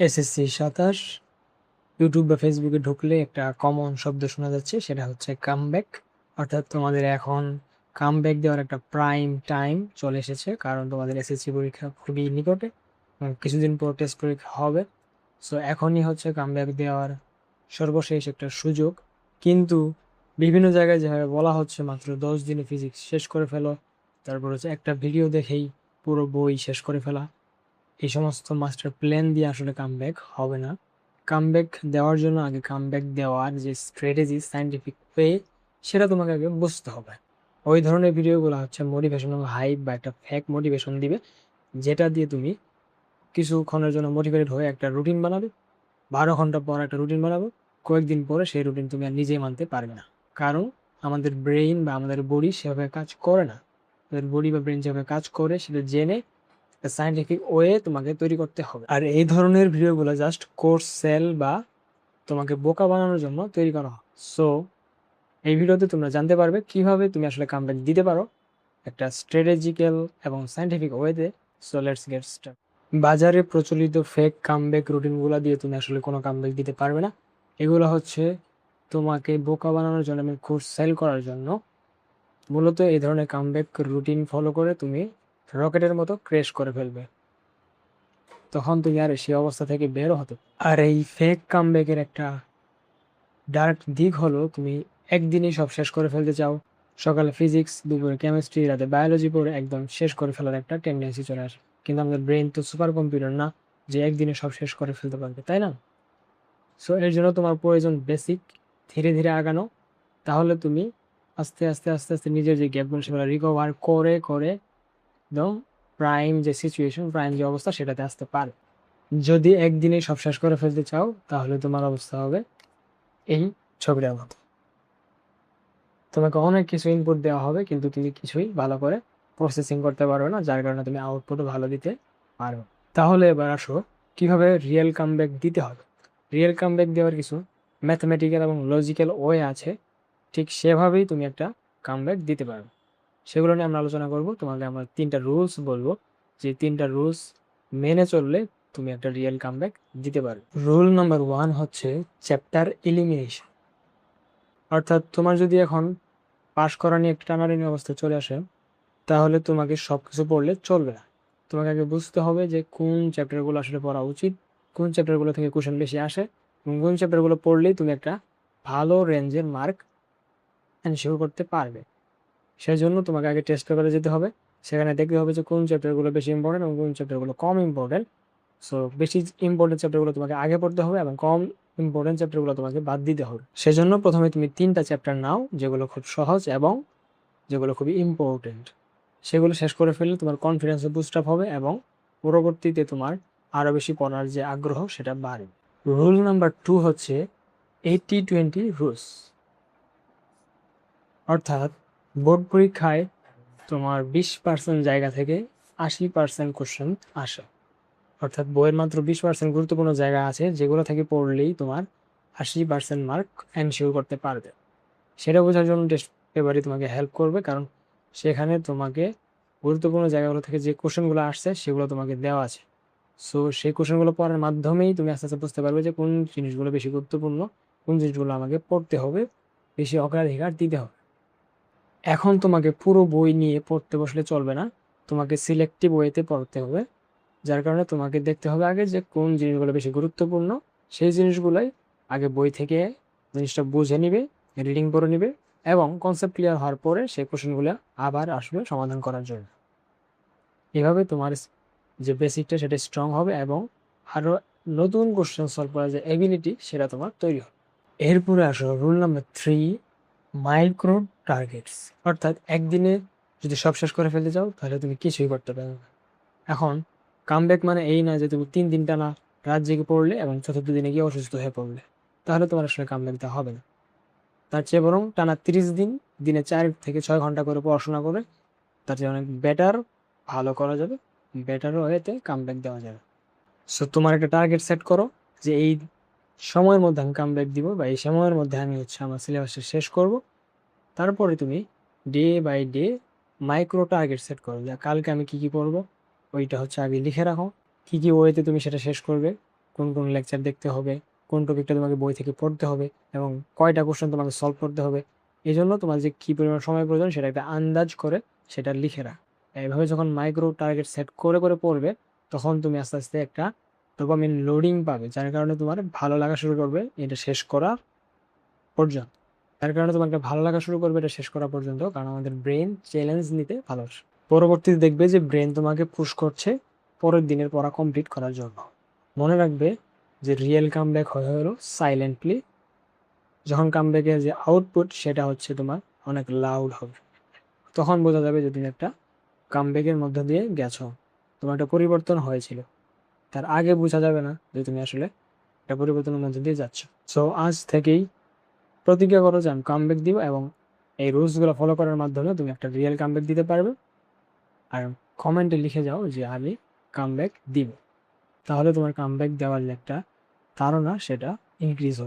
SSC ২৭ YouTube বা ফেসবুকে ঢুকলে একটা কমন শব্দ শোনা যাচ্ছে, সেটা হচ্ছে কামব্যাক। অর্থাৎ তোমাদের এখন কামব্যাক দেওয়ার একটা প্রাইম টাইম চলে এসেছে, কারণ তোমাদের এসএসসি পরীক্ষা খুবই নিকটে। কিছুদিন পর টেস্ট পরীক্ষা হবে। সো এখনই হচ্ছে কামব্যাক দেওয়ার সর্বশেষ একটা সুযোগ। কিন্তু বিভিন্ন জায়গায় যেভাবে বলা হচ্ছে মাত্র 10 দিনে ফিজিক্স শেষ করে ফেলো, তারপর হচ্ছে একটা ভিডিও দেখেই পুরো বই শেষ করে ফেলা, এই সমস্ত মাস্টার প্ল্যান দিয়ে আসলে কামব্যাক হবে না। কামব্যাক দেওয়ার জন্য আগে কামব্যাক দেওয়ার যে স্ট্র্যাটেজি, সায়েন্টিফিক ওয়ে, সেটা তোমাকে আগে বুঝতে হবে। ওই ধরনের ভিডিওগুলো হচ্ছে মোটিভেশনাল হাইপ বা একটা ফেক মোটিভেশন দিবে, যেটা দিয়ে তুমি কিছুক্ষণের জন্য মোটিভেটেড হয়ে একটা রুটিন বানাবে। 12 ঘন্টা পর একটা রুটিন বানাবো, কয়েকদিন পরে সেই রুটিন তুমি আর নিজেই মানতে পারবে না। কারণ আমাদের ব্রেইন বা আমাদের বডি সেভাবে কাজ করে না। আমাদের বডি বা ব্রেন যেভাবে কাজ করে সেটা জেনে সায়েন্টিফিক ওয়ে তোমাকে তৈরি করতে হবে। আর এই ধরনের ভিডিওগুলো জাস্ট কোর্স সেল বা তোমাকে বোকা বানানোর জন্য তৈরি করা হয়। সো এই ভিডিওতে তোমরা জানতে পারবে কিভাবে তুমি আসলে কামব্যাক দিতে পারো একটা স্ট্র্যাটেজিক্যাল এবং সায়েন্টিফিক ওয়েতে। So let's get start. বাজারে প্রচলিত ফেক কামব্যাক রুটিনগুলো দিয়ে তুমি আসলে কোনো কামব্যাক দিতে পারবে না। এগুলো হচ্ছে তোমাকে বোকা বানানোর জন্য এবং কোর্স সেল করার জন্য। মূলত এই ধরনের কামব্যাক রুটিন ফলো করে তুমি রকেটের মতো ক্র্যাশ করে ফেলবে, তখন তুমি আর সেই অবস্থা থেকে বেরো হতে। আর এই ফেক কামব্যাকের একটা ডার্ক দিক হলো, তুমি একদিনেই সব শেষ করে ফেলতে চাও। সকালে ফিজিক্স, দুপুরে কেমিস্ট্রি, রাতে বায়োলজি পড়ে একদম শেষ করে ফেলার একটা টেন্ডেন্সি চলে আসে। কিন্তু আমাদের ব্রেন তো সুপার কম্পিউটার না যে একদিনে সব শেষ করে ফেলতে পারবে, তাই না? সো এর জন্য তোমার প্রয়োজন বেসিক, ধীরে ধীরে আগানো। তাহলে তুমি আস্তে আস্তে আস্তে আস্তে নিজের যে গ্যাপগুলো সেগুলো রিকভার করে করে একদম প্রাইম যে সিচুয়েশন, প্রাইম যে অবস্থা সেটাতে আসতে পারে। যদি একদিনে সব শেষ করে ফেলতে চাও, তাহলে তোমার অবস্থা হবে এই ছবিটার মতো। তোমাকে অনেক কিছু ইনপুট দেওয়া হবে, কিন্তু তুমি কিছুই ভালো করে প্রসেসিং করতে পারবে না, যার কারণে তুমি আউটপুটও ভালো দিতে পারবে। তাহলে এবার আসো কিভাবে রিয়েল কামব্যাক দিতে হবে। রিয়েল কামব্যাক দেওয়ার কিছু ম্যাথমেটিক্যাল এবং লজিক্যাল ওয়ে আছে, ঠিক সেভাবেই তুমি একটা কামব্যাক দিতে পারবে। সেগুলো নিয়ে আমরা আলোচনা করব। তোমাকে আমরা 3টা রুলস বলবো, যে 3টা রুলস মেনে চললে তুমি একটা রিয়েল কামব্যাক দিতে পারবে। রুল নাম্বার 1 হচ্ছে চ্যাপ্টার এলিমিনেশন। অর্থাৎ তোমার যদি এখন পাশ করা নিয়ে একটা টানাটানি অবস্থা চলে আসে, তাহলে তোমাকে সব কিছু পড়লে চলবে না। তোমাকে আগে বুঝতে হবে যে কোন চ্যাপ্টারগুলো আসলে পড়া উচিত, কোন চ্যাপ্টারগুলো থেকে কোশ্চেন বেশি আসে, এবং কোন চ্যাপ্টারগুলো পড়লেই তুমি একটা ভালো রেঞ্জের মার্ক এনশিওর করতে পারবে। সেই জন্য তোমাকে আগে টেস্ট পেপারে যেতে হবে, সেখানে দেখতে হবে যে কোন চ্যাপ্টারগুলো বেশি ইম্পর্টেন্ট এবং কোন চ্যাপ্টারগুলো কম ইম্পর্টেন্ট। সো বেশি ইম্পর্টেন্ট চ্যাপ্টারগুলো তোমাকে আগে পড়তে হবে এবং কম ইম্পর্টেন্ট চ্যাপ্টারগুলো তোমাকে বাদ দিতে হবে। সেজন্য প্রথমে তুমি 3টা চ্যাপ্টার নাও, যেগুলো খুব সহজ এবং যেগুলো খুবই ইম্পর্টেন্ট। সেগুলো শেষ করে ফেললে তোমার কনফিডেন্সও বুস্ট আপ হবে এবং পরবর্তীতে তোমার আরও বেশি পড়ার যে আগ্রহ সেটা বাড়ে। রুল নাম্বার 2 হচ্ছে 80-20 রুলস। অর্থাৎ বোর্ড পরীক্ষায় তোমার 20% জায়গা থেকে 80% কোশ্চেন আসে। অর্থাৎ বইয়ের মাত্র 20% গুরুত্বপূর্ণ জায়গা আছে, যেগুলো থেকে পড়লেই তোমার 80% মার্ক এনশিওর করতে পারবে। সেটা বোঝার জন্য টেস্ট পেপারই তোমাকে হেল্প করবে, কারণ সেখানে তোমাকে গুরুত্বপূর্ণ জায়গাগুলো থেকে যে কোশ্চেনগুলো আসছে সেগুলো তোমাকে দেওয়া আছে। সো সেই কোশ্চেনগুলো পড়ার মাধ্যমেই তুমি আস্তে আস্তে বুঝতে পারবে যে কোন জিনিসগুলো বেশি গুরুত্বপূর্ণ, কোন জিনিসগুলো আমাকে পড়তে হবে, বেশি অগ্রাধিকার দিতে হবে। এখন তোমাকে পুরো বই নিয়ে পড়তে বসলে চলবে না, তোমাকে সিলেক্টিভ ওয়েতে পড়তে হবে। যার কারণে তোমাকে দেখতে হবে আগে যে কোন জিনিসগুলো বেশি গুরুত্বপূর্ণ, সেই জিনিসগুলোই আগে বই থেকে জিনিসটা বুঝে নিবে, রিডিং করে নিবে, এবং কনসেপ্ট ক্লিয়ার হওয়ার পরে সেই কোশ্চেনগুলো আবার আসবে সমাধান করার জন্য। এভাবে তোমার যে বেসিকটা সেটা স্ট্রং হবে এবং আরও নতুন কোশ্চেন সলভ করার যে এবিলিটি সেটা তোমার তৈরি হবে। এরপরে আসো রুল নাম্বার 3, মাইক্রো টার্গেটস। অর্থাৎ একদিনে যদি সব শেষ করে ফেলতে চাও, তাহলে তুমি কিছুই করতে পারবে না। এখন কামব্যাক মানে এই না যে তুমি 3 দিন টানা রাত জেগে পড়লে এবং চতুর্থ দিনে গিয়ে অসুস্থ হয়ে পড়লে, তাহলে তোমার আসলে কামব্যাক দেওয়া হবে না। তার চেয়ে বরং টানা 30 দিন দিনে 4 থেকে 6 ঘন্টা করে পড়াশোনা করে, তার চেয়ে অনেক বেটার, ভালো করা যাবে, বেটার ওয়েতে কামব্যাক দেওয়া যাবে। সো তোমার একটা টার্গেট সেট করো যে এই সময়ের মধ্যে আমি কামব্যাক দিব, বা এই সময়ের মধ্যে আমি হচ্ছে আমার সিলেবাসটা শেষ করব। তারপরে তুমি day by day micro target set করো, যে কালকে আমি কী কী পড়বো, ওইটা হচ্ছে আগে লিখে রাখো। কী কী ওয়েতে তুমি সেটা শেষ করবে, কোন কোন লেকচার দেখতে হবে, কোন টপিকটা তোমাকে বই থেকে পড়তে হবে এবং কয়টা কোশ্চেন তোমাকে সলভ করতে হবে। এই জন্য তোমার যে কী পরিমাণ সময় প্রয়োজন সেটা একটা আন্দাজ করে সেটা লিখে রাখ। এইভাবে যখন মাইক্রো টার্গেট সেট করে করে পড়বে, তখন তুমি আস্তে আস্তে একটা ডোপামিন লোডিং পাবে, যার কারণে তোমার ভালো লাগা শুরু করবে এটা শেষ করা পর্যন্ত। তার কারণে তোমার একটা ভালো লাগা শুরু করবে এটা শেষ করা পর্যন্ত, কারণ আমাদের ব্রেন চ্যালেঞ্জ নিতে ভালোবাসে। পরবর্তীতে দেখবে যে ব্রেন তোমাকে পুশ করছে পরের দিনের পড়া কমপ্লিট করার জন্য। মনে রাখবে যে রিয়েল কামব্যাক হয়ে হলো সাইলেন্টলি, যখন কামব্যাকের যে আউটপুট সেটা হচ্ছে তোমার অনেক লাউড হবে, তখন বোঝা যাবে যে তুমি একটা কামব্যাকের মধ্য দিয়ে গেছো, তোমার একটা পরিবর্তন হয়েছিল। তার আগে বোঝা যাবে না যে তুমি আসলে একটা পরিবর্তনের মধ্যে দিয়ে যাচ্ছ। সো আজ থেকেই প্রতিজ্ঞা করো যে আমি কামব্যাক দিব, এবং এই রুলসগুলো ফলো করার মাধ্যমে তুমি একটা রিয়েল কামব্যাক দিতে পারবে। আর কমেন্টে লিখে যাও যে আমি কামব্যাক দিব, তাহলে তোমার কামব্যাক দেওয়ার যে একটা ধারণা সেটা ইনক্রিজ হবে।